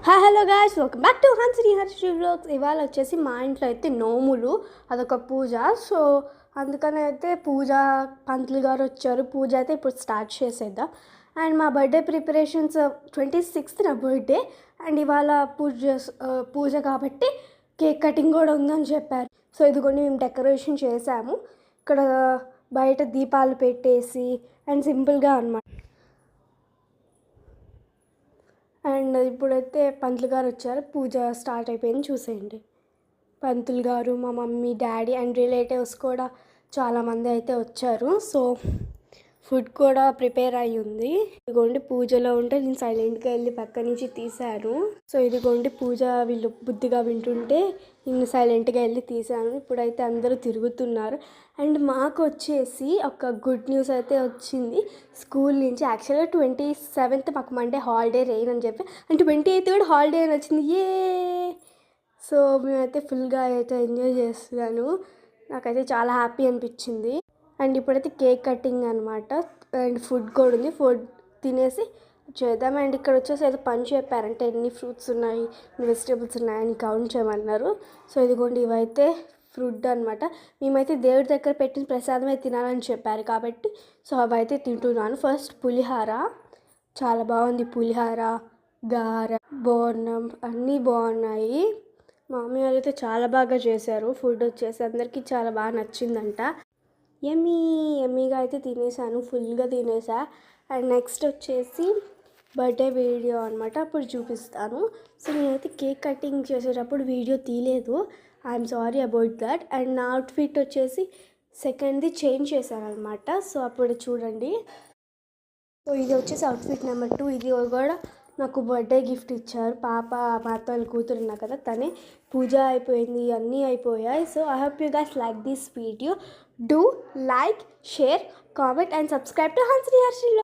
Hi hello guys, welcome back to Hansini Harshi vlogs. ఇవాళ వచ్చేసి మా ఇంట్లో అయితే నోములు, అదొక పూజ. సో అందుకని అయితే పూజ పంతులు గారు వచ్చారు. పూజ అయితే ఇప్పుడు స్టార్ట్ చేసేద్దాం. అండ్ మా బర్త్డే ప్రిపరేషన్స్ 26th నా బర్త్డే. అండ్ ఇవాళ పూజ కాబట్టి కేక్ కటింగ్ కూడా ఉందని చెప్పారు. సో ఇదిగోండి మేము డెకరేషన్ చేసాము. ఇక్కడ బయట దీపాలు పెట్టేసి అండ్ సింపుల్గా అన్నమాట. అండ్ ఇప్పుడైతే పంతులు గారు వచ్చారు. పూజ స్టార్ట్ అయిపోయింది, చూసేయండి. పంతులు గారు, మా మమ్మీ, డాడీ అండ్ రిలేటివ్స్ కూడా చాలామంది అయితే వచ్చారు. సో ఫుడ్ కూడా ప్రిపేర్ అయ్యి ఉంది. ఇదిగోండి పూజలో ఉంటే నేను సైలెంట్గా వెళ్ళి పక్క నుంచి తీశాను. సో ఇదిగోండి పూజ వీళ్ళు బుద్ధిగా వింటుంటే నేను సైలెంట్గా వెళ్ళి తీశాను. ఇప్పుడైతే అందరూ తిరుగుతున్నారు. అండ్ మాకు వచ్చేసి ఒక గుడ్ న్యూస్ అయితే వచ్చింది స్కూల్ నుంచి. యాక్చువల్గా 27th మాకు మండే హాలిడే రెయిన్ అని చెప్పి, అండ్ 28th కూడా హాలిడే అని వచ్చింది. సో మేమైతే ఫుల్గా అయితే ఎంజాయ్ చేస్తున్నాను. నాకైతే చాలా హ్యాపీ అనిపించింది. అండ్ ఇప్పుడైతే కేక్ కటింగ్ అనమాట. అండ్ ఫుడ్ కూడా ఉంది, ఫుడ్ తినేసి చేద్దాం. అండ్ ఇక్కడ వచ్చేసి ఏదో పని చెప్పారంటే ఎన్ని ఫ్రూట్స్ ఉన్నాయి, ఎన్ని వెజిటేబుల్స్ ఉన్నాయని కౌంట్ చేయమన్నారు. సో ఇదిగోండి ఇవైతే ఫ్రూట్ అనమాట. మేమైతే దేవుడి దగ్గర పెట్టిన ప్రసాదమే తినాలని చెప్పారు కాబట్టి సో అవైతే తింటున్నాను. ఫస్ట్ పులిహార చాలా బాగుంది. పులిహార, గార, బోర్నం అన్నీ బాగున్నాయి. మా మమ్మీ వాళ్ళు అయితే చాలా బాగా చేశారు. ఫుడ్ వచ్చేసి అందరికీ చాలా బాగా నచ్చిందంట. ఎమ్మీగా అయితే తినేసాను, ఫుల్గా తినేసా. అండ్ నెక్స్ట్ వచ్చేసి బర్త్డే వీడియో అనమాట, అప్పుడు చూపిస్తాను. సో నేనైతే కేక్ కటింగ్ చేసేటప్పుడు వీడియో తీయలేదు, I'm sorry about that. And నా అవుట్ఫిట్ వచ్చేసి సెకండ్ది చేంజ్ చేశారనమాట. సో అప్పుడు చూడండి. సో ఇది వచ్చేసి అవుట్ఫిట్ నెంబర్ 2. ఇది కూడా నాకు బర్త్డే గిఫ్ట్ ఇచ్చారు. పాప మా అత్త వాళ్ళ కూతురు ఉన్నా కదా, తనే. పూజ అయిపోయింది, అన్నీ అయిపోయాయి. So I hope you guys like this video. Do like, share, comment and subscribe to Hansini Harshi.